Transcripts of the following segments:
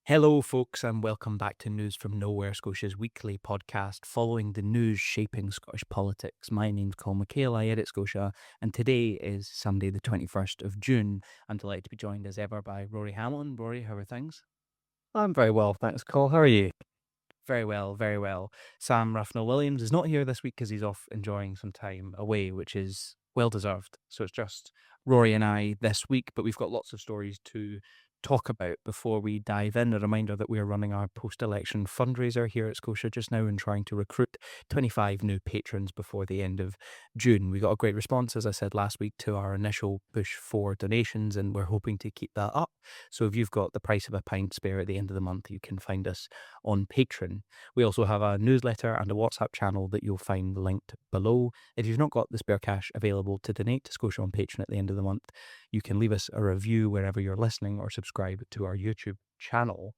Hello, folks, and welcome back to News from Nowhere, Scotia's weekly podcast following the news shaping Scottish politics. My name's Coll McCail, I edit Scotia, and today is Sunday, the 21st of June. I'm delighted to be joined as ever by Rory Hamilton. Rory, how are things? I'm very well, thanks, Cole. How are you? Very well, very well. Sam Ruffnell-Williams is not here this week because he's off enjoying some time away, which is well deserved. So it's just Rory and I this week, but we've got lots of stories to talk about before we dive in. A reminder that we're running our post-election fundraiser here at Scotia just now and trying to recruit 25 new patrons before the end of June. We got a great response, as I said last week, to our initial push for donations, and we're hoping to keep that up. So if you've got the price of a pint spare at the end of the month, you can find us on Patreon. We also have a newsletter and a WhatsApp channel that you'll find linked below. If you've not got the spare cash available to donate to Scotia on Patreon at the end of the month, you can leave us a review wherever you're listening or subscribe to our YouTube channel.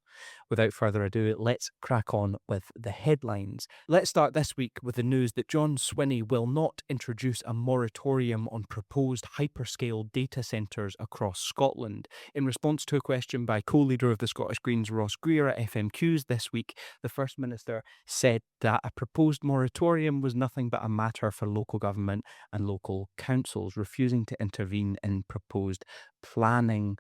Without further ado, let's crack on with the headlines. Let's start this week with the news that John Swinney will not introduce a moratorium on proposed hyperscale data centres across Scotland. In response to a question by co-leader of the Scottish Greens, Ross Greer, at FMQs this week, the First Minister said that a proposed moratorium was nothing but a matter for local government and local councils, refusing to intervene in proposed planning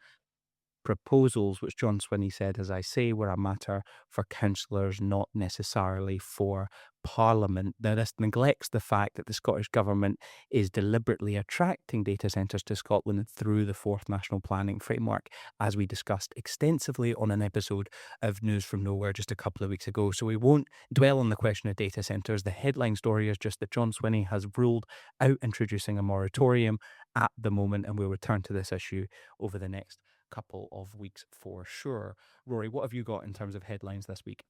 proposals, which John Swinney said, as I say, were a matter for councillors, not necessarily for Parliament. Now, this neglects the fact that the Scottish Government is deliberately attracting data centres to Scotland through the Fourth National Planning Framework, as we discussed extensively on an episode of News from Nowhere just a couple of weeks ago. So we won't dwell on the question of data centres. The headline story is just that John Swinney has ruled out introducing a moratorium at the moment, and we'll return to this issue over the next couple of weeks for sure. Rory, what have you got in terms of headlines this week?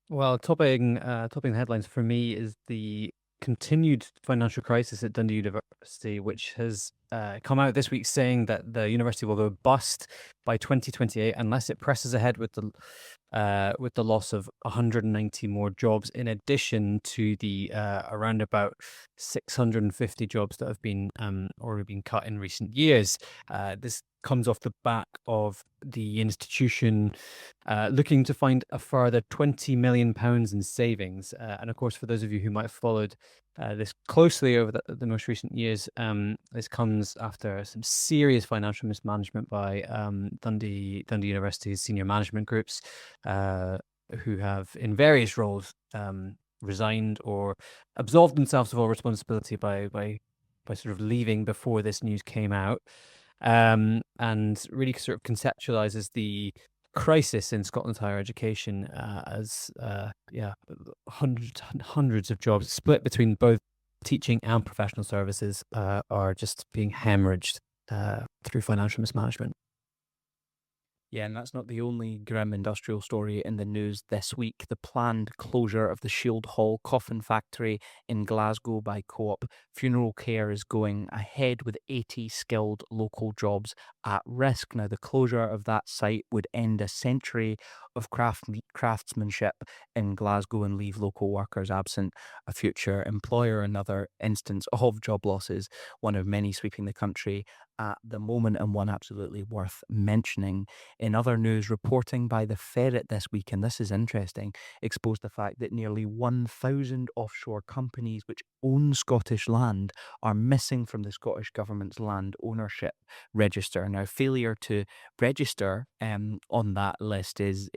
Well, topping the headlines for me is the continued financial crisis at Dundee University, which has come out this week saying that the university will go bust by 2028 unless it presses ahead with the loss of 190 more jobs, in addition to the around about 650 jobs that have been already been cut in recent years. This comes off the back of the institution looking to find a further £20 million in savings. And of course, for those of you who might have followed this closely over the most recent years, this comes after some serious financial mismanagement by Dundee University's senior management groups, who have, in various roles, resigned or absolved themselves of all responsibility by sort of leaving before this news came out. And really sort of conceptualizes the crisis in Scotland's higher education as hundreds of jobs split between both teaching and professional services are just being hemorrhaged through financial mismanagement. Yeah, and that's not the only grim industrial story in the news this week. The planned closure of the Shield Hall coffin factory in Glasgow by Co-op Funeral Care is going ahead, with 80 skilled local jobs at risk. Now, the closure of that site would end a century of craftsmanship in Glasgow and leave local workers absent a future employer. Another instance of job losses, one of many sweeping the country at the moment, and one absolutely worth mentioning. In other news, reporting by the Ferret this week, and this is interesting, exposed the fact that nearly 1,000 offshore companies which own Scottish land are missing from the Scottish Government's land ownership register. Now, failure to register on that list is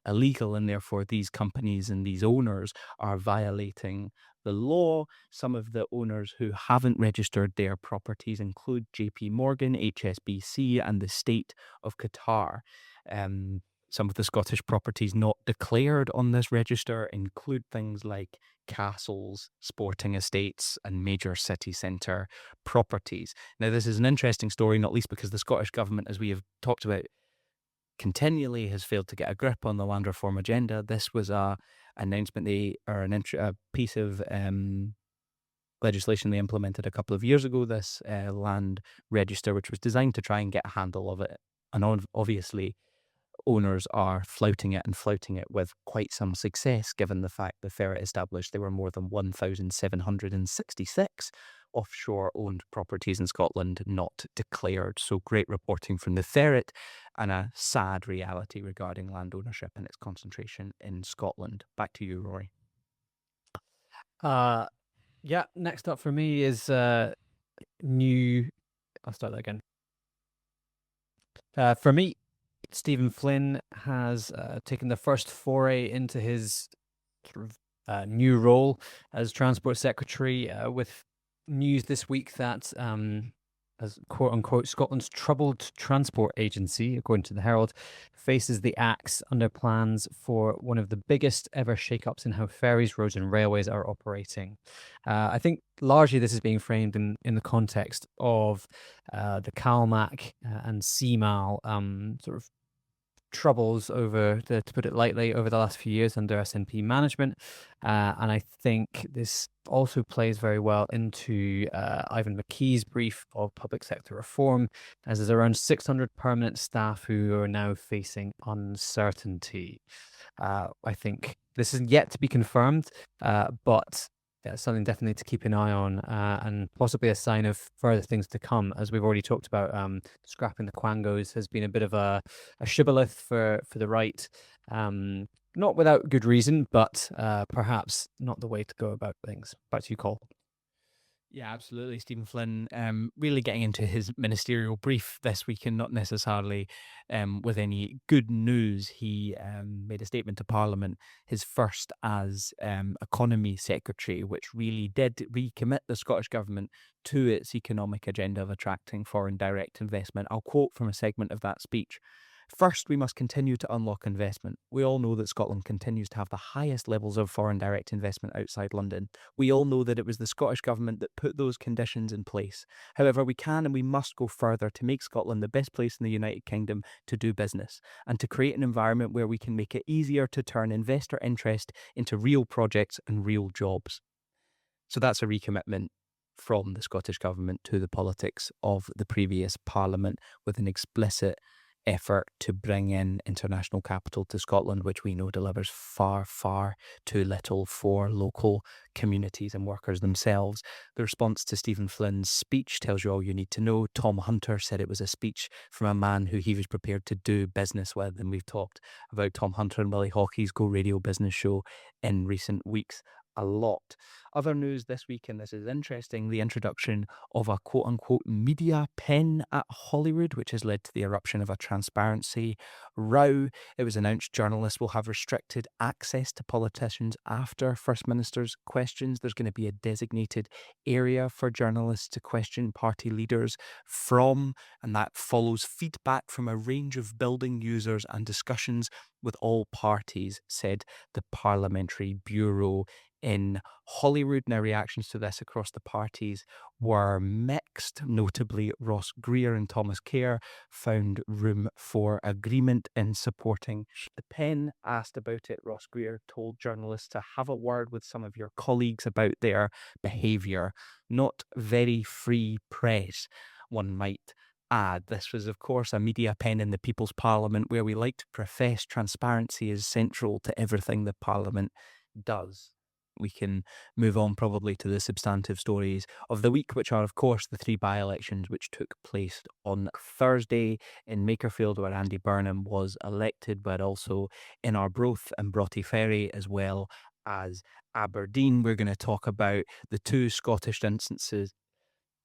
illegal, and therefore these companies and these owners are violating the law. Some of the owners who haven't registered their properties include JP Morgan, HSBC, and the State of Qatar. Some of the Scottish properties not declared on this register include things like castles, sporting estates, and major city centre properties. Now, this is an interesting story, not least because the Scottish Government, as we have talked about continually, has failed to get a grip on the land reform agenda. This was a announcement a piece of legislation they implemented a couple of years ago, this land register, which was designed to try and get a handle of it. And obviously, owners are flouting it with quite some success, given the fact the Ferret established there were more than 1,766 offshore owned properties in Scotland not declared. So great reporting from the Ferret and a sad reality regarding land ownership and its concentration in Scotland. Back to you, Rory. Yeah, next up for me is new. I'll start that again. For me, Stephen Flynn has taken the first foray into his sort of new role as Transport Secretary, with news this week that, as quote unquote, Scotland's troubled transport agency, according to the Herald, faces the axe under plans for one of the biggest ever shake-ups in how ferries, roads, and railways are operating. I think largely this is being framed in the context of the CalMac and CMAL sort of troubles over to put it lightly, over the last few years under SNP management, and I think this also plays very well into Ivan McKee's brief of public sector reform, as there's around 600 permanent staff who are now facing uncertainty. I think this is yet to be confirmed, but yeah, something definitely to keep an eye on, and possibly a sign of further things to come. As we've already talked about, scrapping the quangos has been a bit of a shibboleth for the right, not without good reason, but perhaps not the way to go about things. Back to you, Coll. Yeah, absolutely. Stephen Flynn really getting into his ministerial brief this week and not necessarily with any good news. He made a statement to Parliament, his first as Economy Secretary, which really did recommit the Scottish Government to its economic agenda of attracting foreign direct investment. I'll quote from a segment of that speech. First, we must continue to unlock investment. We all know that Scotland continues to have the highest levels of foreign direct investment outside London. We all know that it was the Scottish Government that put those conditions in place. However, we can and we must go further to make Scotland the best place in the United Kingdom to do business and to create an environment where we can make it easier to turn investor interest into real projects and real jobs. So that's a recommitment from the Scottish Government to the politics of the previous Parliament, with an explicit effort to bring in international capital to Scotland, which we know delivers far, far too little for local communities and workers themselves. The response to Stephen Flynn's speech tells you all you need to know. Tom Hunter said it was a speech from a man who he was prepared to do business with, and we've talked about Tom Hunter and Willie Hawkey's Go Radio Business Show in recent weeks a lot. Other news this week, and this is interesting, the introduction of a quote-unquote media pen at Holyrood, which has led to the eruption of a transparency row. It was announced journalists will have restricted access to politicians after First Minister's questions. There's going to be a designated area for journalists to question party leaders from, and that follows feedback from a range of building users and discussions with all parties, said the Parliamentary Bureau in Holyrood. Now, reactions to this across the parties were mixed. Notably, Ross Greer and Thomas Kerr found room for agreement in supporting the pen. Asked about it, Ross Greer told journalists to have a word with some of your colleagues about their behaviour. Not very free press, one might add. This was, of course, a media pen in the People's Parliament, where we like to profess transparency is central to everything the Parliament does. We can move on probably to the substantive stories of the week, which are, of course, the 3 by-elections which took place on Thursday in Makerfield, where Andy Burnham was elected, but also in Arbroath and Broughty Ferry, as well as Aberdeen. We're going to talk about the 2 Scottish instances.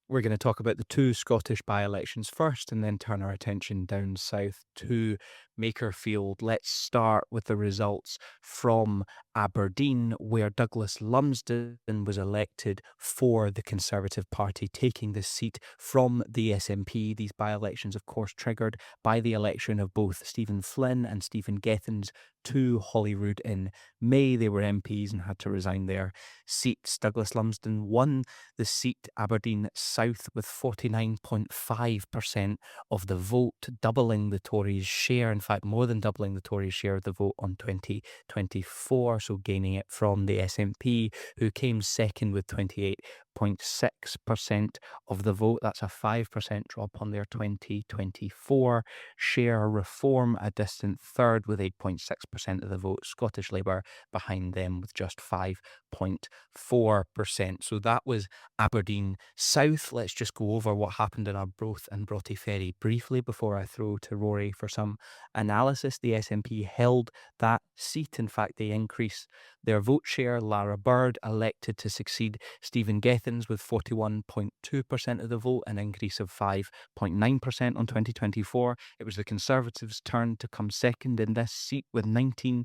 We're going to talk about the 2 Scottish by-elections first, and then turn our attention down south to Makerfield. Let's start with the results from Aberdeen, where Douglas Lumsden was elected for the Conservative Party, taking the seat from the SNP. These by-elections, of course, triggered by the election of both Stephen Flynn and Stephen Gethin's to Holyrood in May. They were MPs and had to resign their seats. Douglas Lumsden won the seat, Aberdeen South, with 49.5% of the vote, doubling the Tories' share. In fact, more than doubling the Tories' share of the vote on 2024, so gaining it from the SNP, who came second with 28.8%. 8.6% of the vote. That's a 5% drop on their 2024 share. Reform a distant third with 8.6% of the vote. Scottish Labour behind them with just 5.4%. So that was Aberdeen South. Let's just go over what happened in Arbroath and Broughty Ferry briefly before I throw to Rory for some analysis. The SNP held that seat. In fact, they increased their vote share. Lara Bird elected to succeed Stephen Gethins with 41.2% of the vote, an increase of 5.9% on 2024. It was the Conservatives' turn to come second in this seat with 19%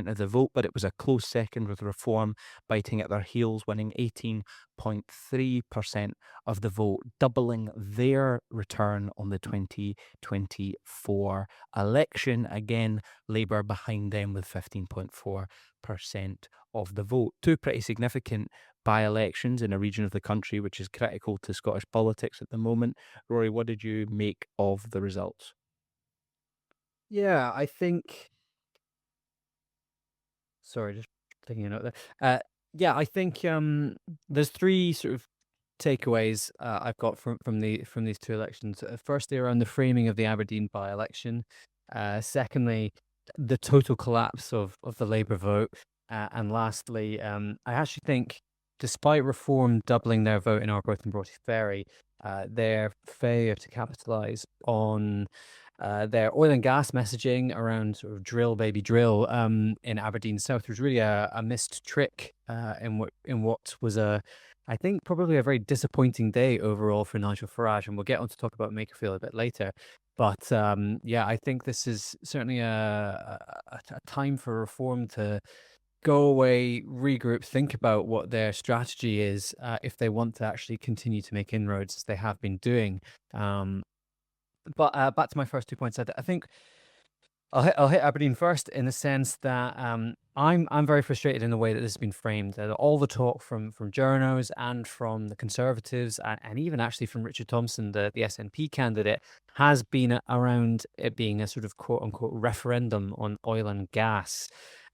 of the vote, but it was a close second with Reform biting at their heels, winning 18.3% of the vote, doubling their return on the 2024 election. Again, Labour behind them with 15.4% of the vote. Two pretty significant by-elections in a region of the country which is critical to Scottish politics at the moment. Rory, what did you make of the results? Yeah, I think. Sorry, just taking a note there. Yeah, I think there's three sort of takeaways I've got from these two elections. Firstly, around the framing of the Aberdeen by-election. Secondly, the total collapse of the Labour vote. And lastly, I actually think, despite Reform doubling their vote in Arbroath and Broughty Ferry, their failure to capitalise on their oil and gas messaging around sort of drill baby drill in Aberdeen South was really a missed trick in what was I think probably a very disappointing day overall for Nigel Farage, and we'll get on to talk about Makerfield a bit later. But yeah, I think this is certainly a time for Reform to go away, regroup, think about what their strategy is if they want to actually continue to make inroads as they have been doing. But back to my first 2 points, I think I'll hit Aberdeen first in the sense that I'm very frustrated in the way that this has been framed. All the talk from journos and from the Conservatives and even actually from Richard Thompson, the SNP candidate, has been around it being a sort of quote unquote referendum on oil and gas.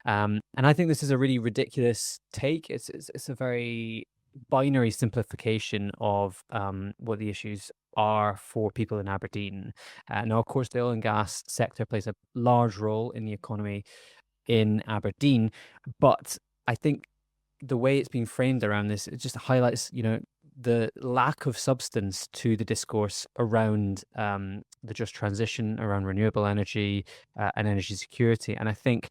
And I think this is a really ridiculous take. It's a very binary simplification of what the issues are for people in Aberdeen. Now, of course, the oil and gas sector plays a large role in the economy in Aberdeen, but I think the way it's been framed around this, it just highlights, the lack of substance to the discourse around the just transition, around renewable energy and energy security. And I think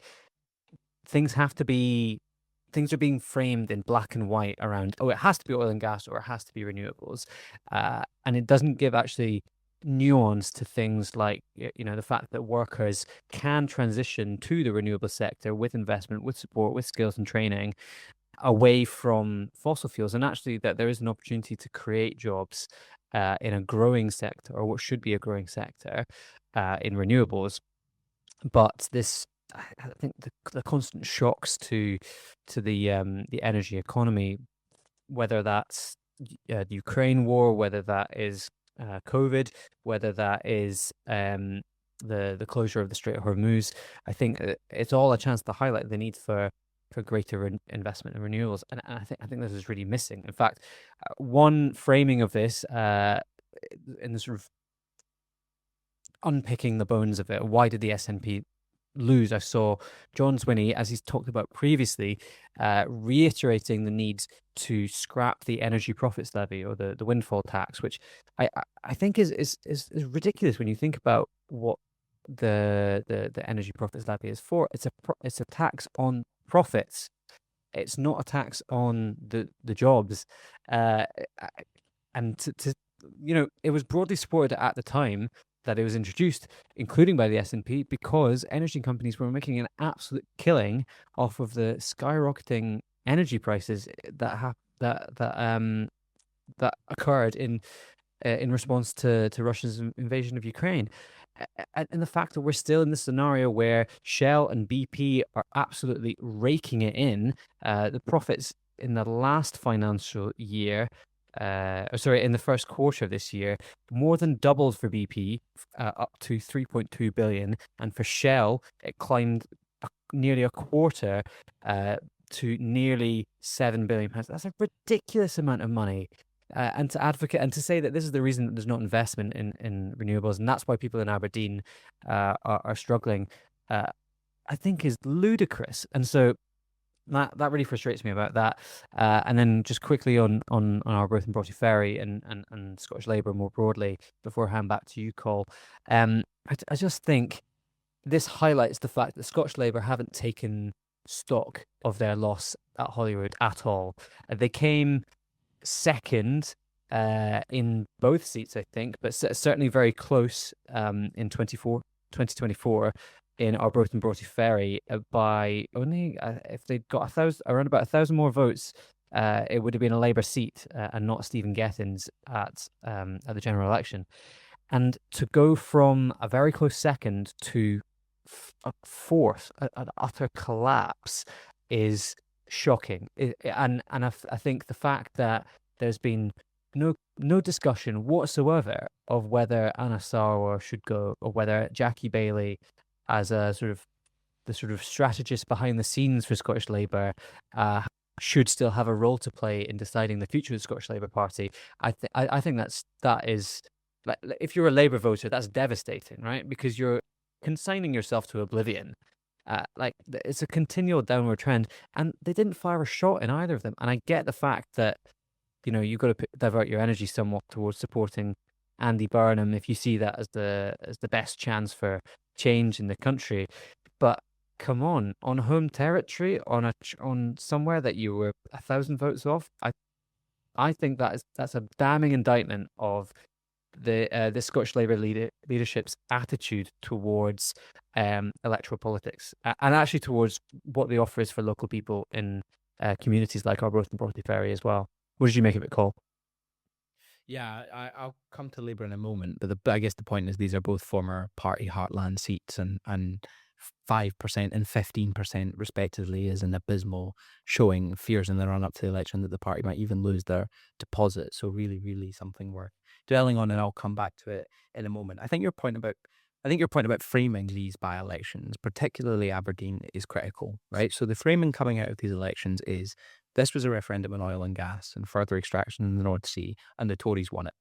things are being framed in black and white around, it has to be oil and gas or it has to be renewables. And it doesn't give actually nuance to things like, the fact that workers can transition to the renewable sector with investment, with support, with skills and training away from fossil fuels. And actually that there is an opportunity to create jobs in a growing sector, or what should be a growing sector in renewables. But this, I think the constant shocks to the energy economy, whether that's the Ukraine war, whether that is COVID, whether that is the closure of the Strait of Hormuz, I think it's all a chance to highlight the need for greater investment in renewables, and I think this is really missing. In fact, one framing of this in the sort of unpicking the bones of it, why did the SNP lose? I saw John Swinney, as he's talked about previously, reiterating the need to scrap the energy profits levy, or the windfall tax, which I think is ridiculous when you think about what the energy profits levy is for. It's a tax on profits. It's not a tax on the jobs, and to it was broadly supported at the time that it was introduced, including by the SNP, because energy companies were making an absolute killing off of the skyrocketing energy prices that occurred in response to Russia's invasion of Ukraine. And the fact that we're still in this scenario where Shell and BP are absolutely raking it in, the profits in the last financial year, in the first quarter of this year, more than doubled for BP, up to 3.2 billion, and for Shell, it climbed nearly a quarter to nearly £7 billion. That's a ridiculous amount of money. And to advocate and to say that this is the reason that there's not investment in renewables, and that's why people in Aberdeen are struggling, I think is ludicrous. And so that really frustrates me about that. And then just quickly on our Growth and Broughty Ferry and Scottish Labour more broadly, before I hand back to you, Coll. I just think this highlights the fact that Scottish Labour haven't taken stock of their loss at Holyrood at all. They came second in both seats, I think, but certainly very close in 2024 in our Broughton Broughty Ferry by only if they'd got around about 1,000 more votes, it would have been a Labour seat and not Stephen Gethin's at the general election. And to go from a very close second to a fourth, an utter collapse, is shocking. And I think the fact that there's been no discussion whatsoever of whether Anna Sarwar should go, or whether Jackie Baillie, as a the sort of strategist behind the scenes for Scottish Labour, should still have a role to play in deciding the future of the Scottish Labour Party. I think that is, like, if you're a Labour voter, that's devastating, right? Because you're consigning yourself to oblivion. Like, it's a continual downward trend, and they didn't fire a shot in either of them. And I get the fact that, you've got to divert your energy somewhat towards supporting Andy Burnham if you see that as the best chance for change in the country. But come on home territory, on somewhere that you were 1,000 votes off, I think that's a damning indictment of the Scottish Labour leadership's attitude towards electoral politics, and actually towards what the offer is for local people in communities like Arbroath and Broughty Ferry as well. What did you make of it, Coll? Yeah, I'll come to Labour in a moment, but I guess the point is these are both former party heartland seats, and 5% and 15% respectively is an abysmal showing. Fears in the run up to the election that the party might even lose their deposit. So really, really something worth dwelling on, and I'll come back to it in a moment. I think your point about framing these by-elections, particularly Aberdeen, is critical, right? So the framing coming out of these elections is this was a referendum on oil and gas and further extraction in the North Sea, and the Tories won it.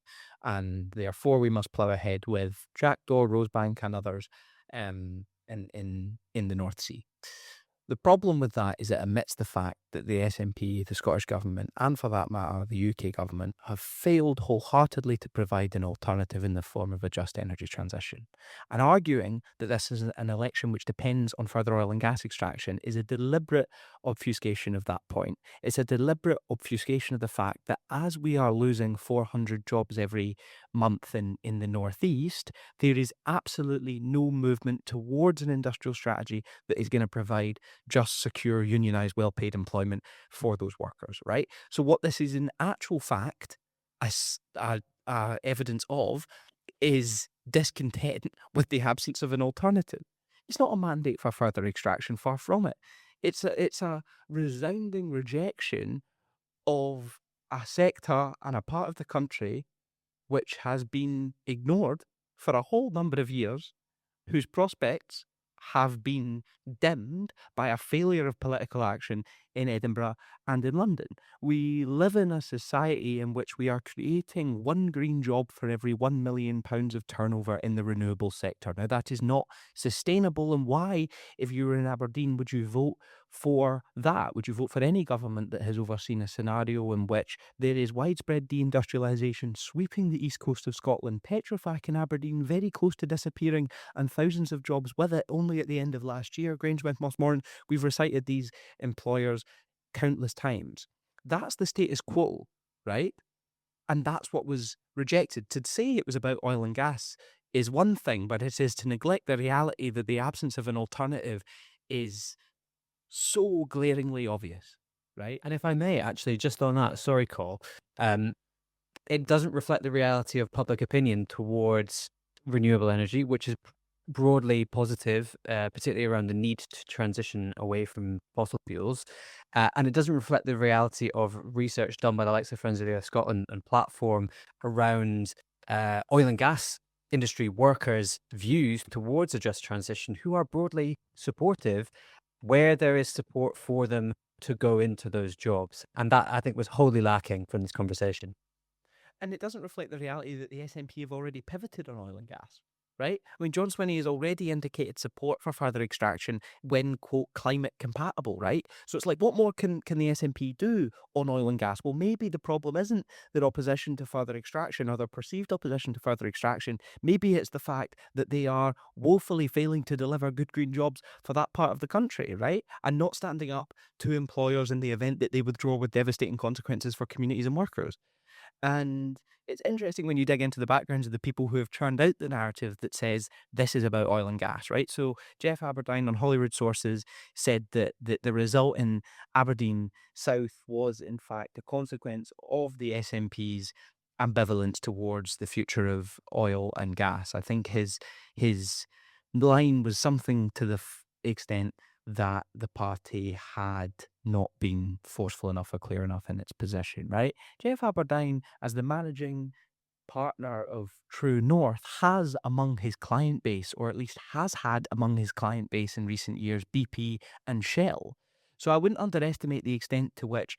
And therefore we must plough ahead with Jackdaw, Rosebank and others in the North Sea. The problem with that is it admits the fact that the SNP, the Scottish Government, and for that matter, the UK Government, have failed wholeheartedly to provide an alternative in the form of a just energy transition. And arguing that this is an election which depends on further oil and gas extraction is a deliberate obfuscation of that point. It's a deliberate obfuscation of the fact that as we are losing 400 jobs every month in the Northeast, there is absolutely no movement towards an industrial strategy that is going to provide just, secure, unionised, well-paid employment for those workers, right? So what this is in actual fact evidence of is discontent with the absence of an alternative. It's not a mandate for further extraction, far from it. It's a resounding rejection of a sector and a part of the country which has been ignored for a whole number of years, whose prospects have been dimmed by a failure of political action in Edinburgh and in London. We live in a society in which we are creating one green job for every £1 million of turnover in the renewable sector. Now, that is not sustainable. And why, if you were in Aberdeen, would you vote for that? Would you vote for any government that has overseen a scenario in which there is widespread deindustrialisation sweeping the east coast of Scotland, Petrofac in Aberdeen very close to disappearing, and thousands of jobs with it? Only at the end of last year, Grangemouth, Mossmorton, we've recited these employers countless times. That's the status quo, right? And that's what was rejected. To say it was about oil and gas is one thing, but it is to neglect the reality that the absence of an alternative is so glaringly obvious, right? And if I may, actually, just on that, sorry, Coll, it doesn't reflect the reality of public opinion towards renewable energy, which is broadly positive, particularly around the need to transition away from fossil fuels. And it doesn't reflect the reality of research done by the likes of Friends of the Earth Scotland and Platform around oil and gas industry workers' views towards a just transition, who are broadly supportive where there is support for them to go into those jobs. And that, I think, was wholly lacking from this conversation. And it doesn't reflect the reality that the SNP have already pivoted on oil and gas, right? I mean, John Swinney has already indicated support for further extraction when, quote, climate compatible, right? So it's like, what more can the SNP do on oil and gas? Well, maybe the problem isn't their opposition to further extraction or their perceived opposition to further extraction. Maybe it's the fact that they are woefully failing to deliver good green jobs for that part of the country, right? And not standing up to employers in the event that they withdraw with devastating consequences for communities and workers. And it's interesting when you dig into the backgrounds of the people who have churned out the narrative that says this is about oil and gas, right? So Jeff Aberdeen on Holyrood Sources said that the result in Aberdeen South was in fact a consequence of the SNP's ambivalence towards the future of oil and gas. I think his line was something to the extent that the party had not been forceful enough or clear enough in its position, right? Jeff Aberdeen, as the managing partner of True North, has among his client base, or at least has had among his client base in recent years, BP and Shell. So I wouldn't underestimate the extent to which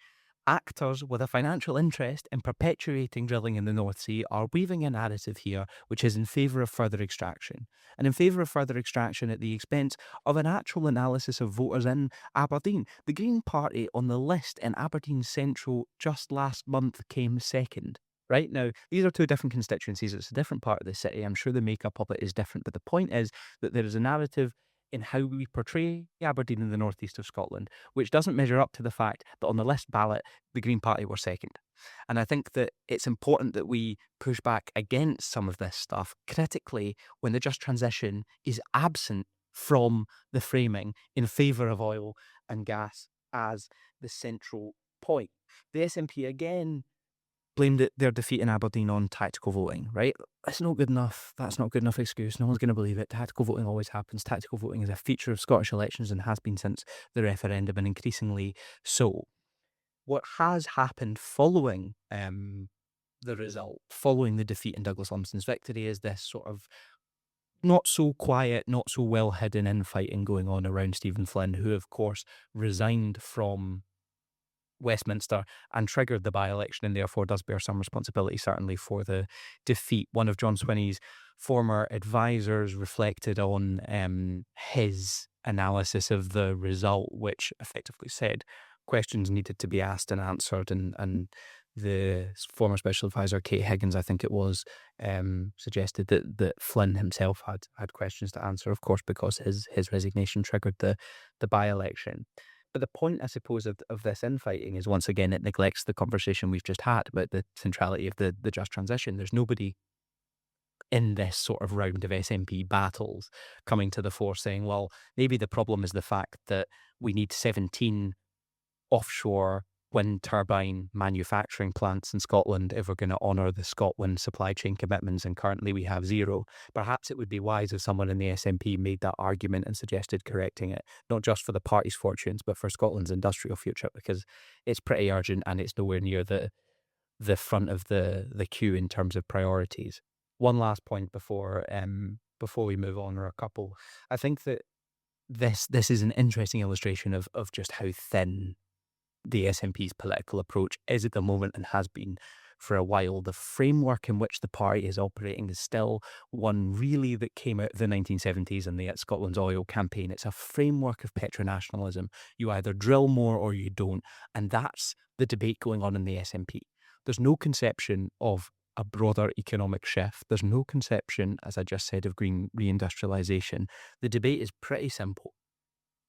actors with a financial interest in perpetuating drilling in the North Sea are weaving a narrative here which is in favour of further extraction, and in favour of further extraction at the expense of an actual analysis of voters in Aberdeen. The Green Party on the list in Aberdeen Central just last month came second. Right now, these are two different constituencies. It's a different part of the city. I'm sure the makeup of it is different, but the point is that there is a narrative in how we portray Aberdeen in the northeast of Scotland, which doesn't measure up to the fact that on the list ballot, the Green Party were second. And I think that it's important that we push back against some of this stuff critically when the just transition is absent from the framing in favour of oil and gas as the central point. The SNP again blamed their defeat in Aberdeen on tactical voting, right? That's not good enough. That's not good enough excuse. No one's going to believe it. Tactical voting always happens. Tactical voting is a feature of Scottish elections and has been since the referendum, and increasingly so. What has happened following the result, following the defeat in Douglas Lumsden's victory, is this sort of not so quiet, not so well hidden infighting going on around Stephen Flynn, who, of course, resigned from Westminster and triggered the by-election, and therefore does bear some responsibility, certainly, for the defeat. One of John Swinney's former advisors reflected on his analysis of the result, which effectively said questions needed to be asked and answered, and the former special advisor, Kate Higgins, I think it was, suggested that Flynn himself had questions to answer, of course, because his resignation triggered the by-election. But the point, I suppose, of this infighting is, once again, it neglects the conversation we've just had about the centrality of the just transition. There's nobody in this sort of round of SNP battles coming to the fore saying, well, maybe the problem is the fact that we need 17 offshore wind turbine manufacturing plants in Scotland if we're going to honour the ScotWind supply chain commitments, and currently we have zero. Perhaps it would be wise if someone in the SNP made that argument and suggested correcting it, not just for the party's fortunes, but for Scotland's industrial future, because it's pretty urgent and it's nowhere near the front of the queue in terms of priorities. One last point before we move on, or a couple. I think that this is an interesting illustration of just how thin the SNP's political approach is at the moment and has been for a while. The framework in which the party is operating is still one really that came out of the 1970s and the Scotland's oil campaign. It's a framework of petronationalism. You either drill more or you don't. And that's the debate going on in the SNP. There's no conception of a broader economic shift. There's no conception, as I just said, of green reindustrialisation. The debate is pretty simple.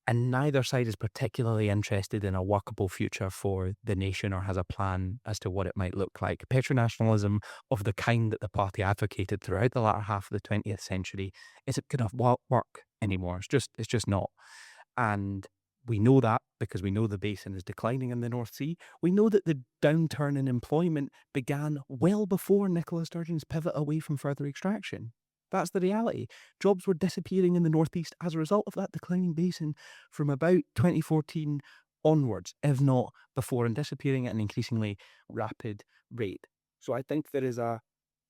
And neither side is particularly interested in a workable future for the nation or has a plan as to what it might look like. Petronationalism of the kind that the party advocated throughout the latter half of the 20th century isn't going to work anymore. It's just not. And we know that because we know the basin is declining in the North Sea. We know that the downturn in employment began well before Nicola Sturgeon's pivot away from further extraction. That's the reality. Jobs were disappearing in the northeast as a result of that declining basin from about 2014 onwards, if not before, and disappearing at an increasingly rapid rate. So I think there is a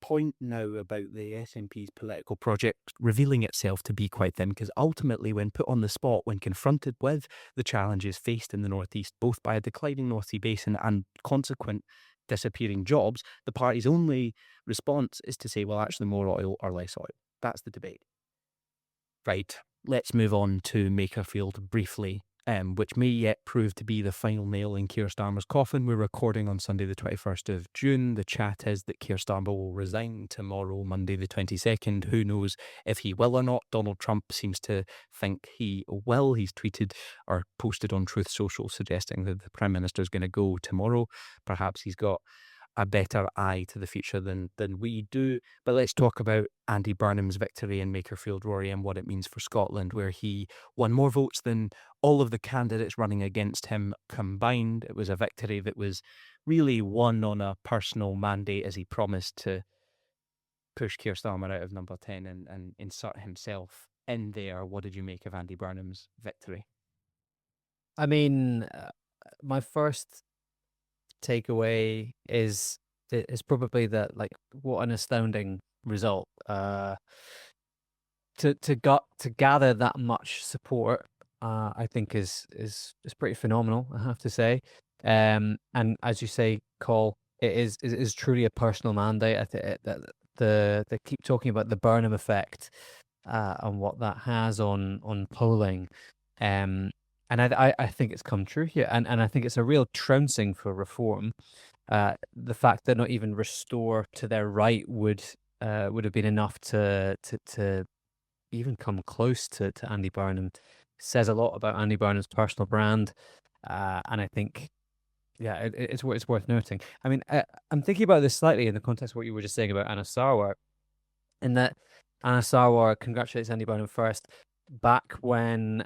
point now about the SNP's political project revealing itself to be quite thin, because ultimately, when put on the spot, when confronted with the challenges faced in the Northeast, both by a declining North Sea basin and consequent disappearing jobs, the party's only response is to say, well, actually, more oil or less oil. That's the debate. Right, let's move on to Makerfield briefly, which may yet prove to be the final nail in Keir Starmer's coffin. We're recording on Sunday the 21st of June. The chat is that Keir Starmer will resign tomorrow, Monday the 22nd. Who knows if he will or not? Donald Trump seems to think he will. He's tweeted or posted on Truth Social suggesting that the Prime Minister is going to go tomorrow. Perhaps he's got a better eye to the future than we do. But let's talk about Andy Burnham's victory in Makerfield, Rory, and what it means for Scotland, where he won more votes than all of the candidates running against him combined. It was a victory that was really won on a personal mandate, as he promised to push Keir Starmer out of number 10 and insert himself in there. What did you make of Andy Burnham's victory? I mean, my first takeaway is probably that, like, what an astounding result. To gather that much support, I think is pretty phenomenal, I have to say. And as you say, Coll, it is truly a personal mandate. I think that they keep talking about the Burnham effect, and what that has on polling. And I think it's come true here, and I think it's a real trouncing for reform. The fact that not even Restore to their right would have been enough to even come close to Andy Burnham says a lot about Andy Burnham's personal brand, and I think, yeah, it's worth noting. I mean, I'm thinking about this slightly in the context of what you were just saying about Anna Sarwar, in that Anna Sarwar congratulates Andy Burnham first. Back when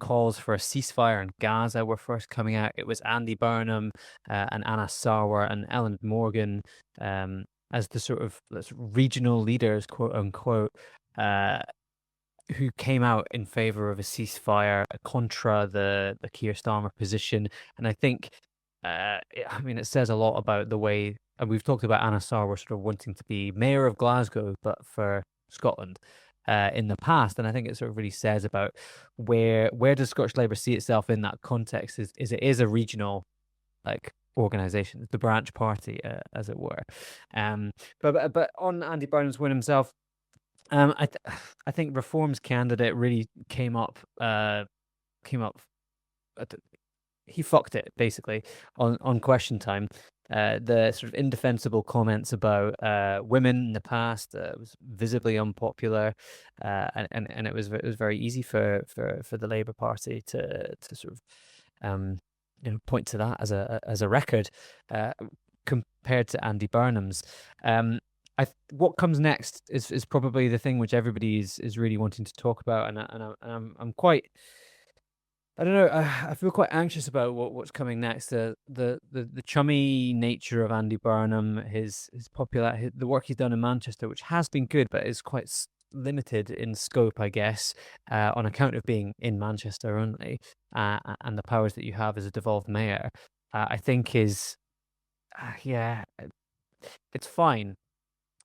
calls for a ceasefire in Gaza were first coming out, it was Andy Burnham and Anna Sarwar and Ellen Morgan as the sort of regional leaders, quote unquote, who came out in favor of a ceasefire contra the Keir Starmer position. And I think, I mean, it says a lot about the way, and we've talked about Anna Sarwar sort of wanting to be mayor of Glasgow, but for Scotland. In the past, and I think it sort of really says about where does Scottish Labour see itself in that context, is it is a regional, like, organisation, the branch party, as it were. But on Andy Burnham's win himself, I think Reform's candidate really came up. He fucked it basically on Question Time. The sort of indefensible comments about women in the past was visibly unpopular, and it was very easy for the Labour Party to sort of point to that as a record compared to Andy Burnham's. What comes next is probably the thing which everybody is really wanting to talk about, and I'm quite. I don't know. I feel quite anxious about what's coming next. The chummy nature of Andy Burnham, his popular, the work he's done in Manchester, which has been good, but is quite limited in scope, I guess, on account of being in Manchester only, and the powers that you have as a devolved mayor. I think is, yeah, it's fine.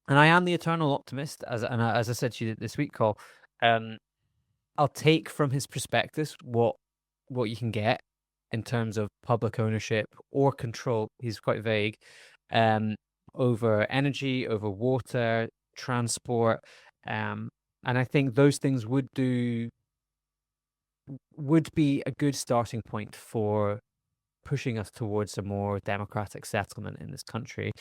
And I am the eternal optimist, as I said to you this week, Coll. I'll take from his prospectus what you can get in terms of public ownership or control. He's quite vague, over energy, over water, transport, and I think those things would be a good starting point for pushing us towards a more democratic settlement in this country.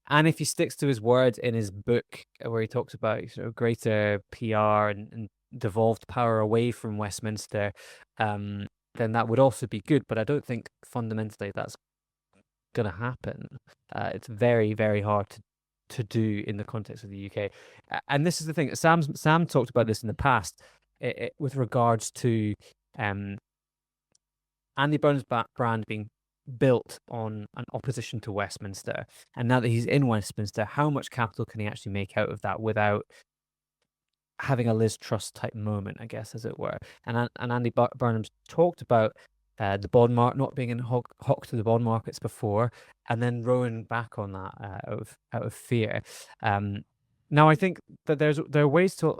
And if he sticks to his word in his book, where he talks about sort of greater PR and devolved power away from Westminster, then that would also be good. But I don't think fundamentally that's going to happen. It's very, very hard to do in the context of the UK. And this is the thing. Sam talked about this in the past, with regards to Andy Burnham's brand being built on an opposition to Westminster. And now that he's in Westminster, how much capital can he actually make out of that without having a Liz Truss type moment, I guess, as it were? And Andy Burnham's talked about the bond market not being in hock to the bond markets before, and then rowing back on that out of fear. Now I think that there are ways to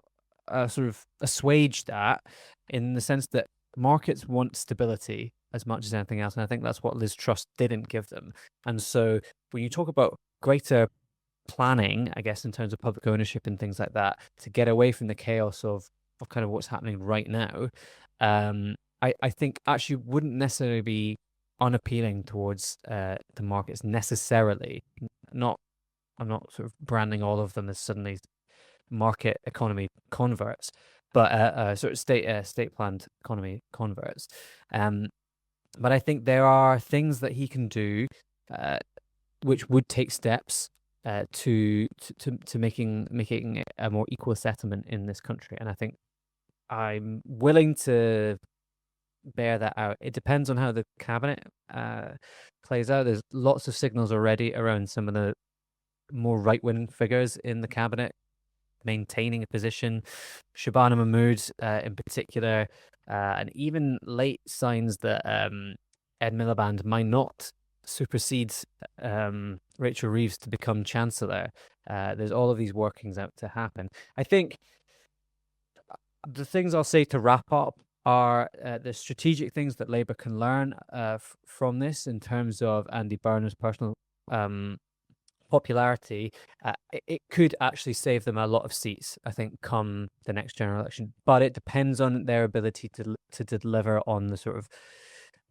sort of assuage that, in the sense that markets want stability as much as anything else, and I think that's what Liz Truss didn't give them. And so when you talk about greater planning, I guess, in terms of public ownership and things like that, to get away from the chaos of kind of what's happening right now, I think actually wouldn't necessarily be unappealing towards the markets necessarily. Not I'm not sort of branding all of them as suddenly market economy converts, but sort of state planned economy converts. But I think there are things that he can do, which would take steps to making it a more equal settlement in this country. And I think I'm willing to bear that out. It depends on how the cabinet plays out. There's lots of signals already around some of the more right-wing figures in the cabinet maintaining a position. Shabana Mahmood, in particular, and even late signs that Ed Miliband might not supersede Rachel Reeves to become Chancellor. There's all of these workings out to happen. I think the things I'll say to wrap up are the strategic things that Labour can learn from this, in terms of Andy Burnham's personal popularity. It could actually save them a lot of seats, I think, come the next general election. But it depends on their ability to deliver on the sort of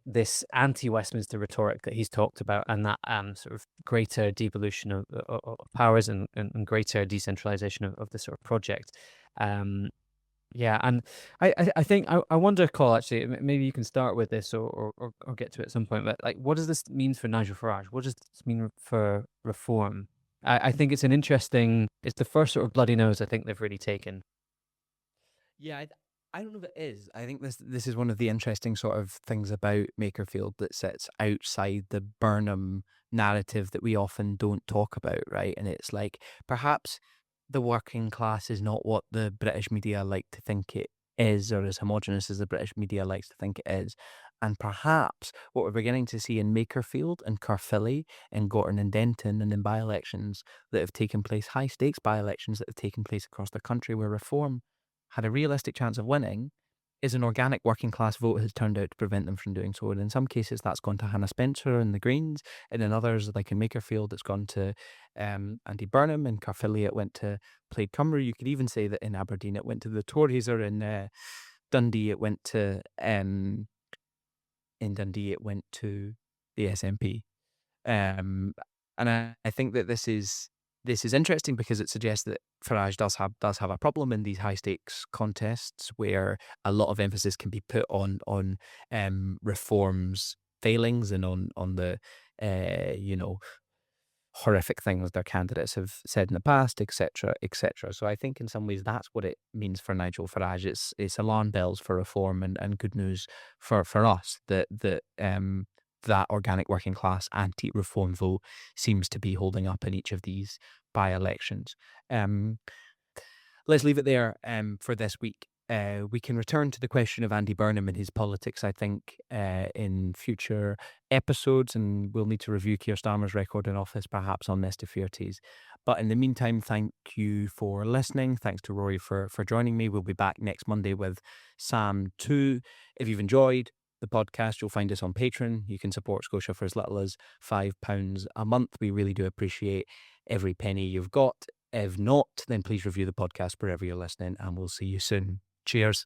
this anti-Westminster rhetoric that he's talked about, and that sort of greater devolution of powers and greater decentralization of the sort of project. Yeah, and I think I wonder, Coll, actually, maybe you can start with this or get to it at some point. But like, what does this mean for Nigel Farage? What does this mean for reform? I think it's it's the first sort of bloody nose I think they've really taken. Yeah, I don't know if it is. I think this is one of the interesting sort of things about Makerfield that sits outside the Burnham narrative that we often don't talk about, right? And it's like, perhaps the working class is not what the British media like to think it is, or as homogenous as the British media likes to think it is. And perhaps what we're beginning to see in Makerfield and Caerphilly and Gorton and Denton, and in by-elections that have taken place, high stakes by-elections that have taken place across the country, where reform had a realistic chance of winning, is an organic working class vote has turned out to prevent them from doing so. And in some cases, that's gone to Hannah Spencer and the Greens, and in others, like in Makerfield, it's gone to Andy Burnham. In Caerphilly, it went to Plaid Cymru. You could even say that in Aberdeen, it went to the Tories, or in Dundee, it went to the SNP. And I think that this is interesting because it suggests that Farage does have a problem in these high stakes contests, where a lot of emphasis can be put on reforms failings and on the horrific things their candidates have said in the past, etc., etc. So I think in some ways that's what it means for Nigel Farage. It's alarm bells for reform, and good news for us that that organic working class anti-reform vote seems to be holding up in each of these by-elections. Let's leave it there for this week. We can return to the question of Andy Burnham and his politics, I think, in future episodes, and we'll need to review Keir Starmer's record in office, perhaps on Nesta Fearties. But in the meantime, thank you for listening. Thanks to Rory for joining me. We'll be back next Monday with Sam 2. If you've enjoyed the podcast, you'll find us on Patreon. You can support Scotia for as little as £5 a month. We really do appreciate every penny you've got. If not, then please review the podcast wherever you're listening, and we'll see you soon. Cheers.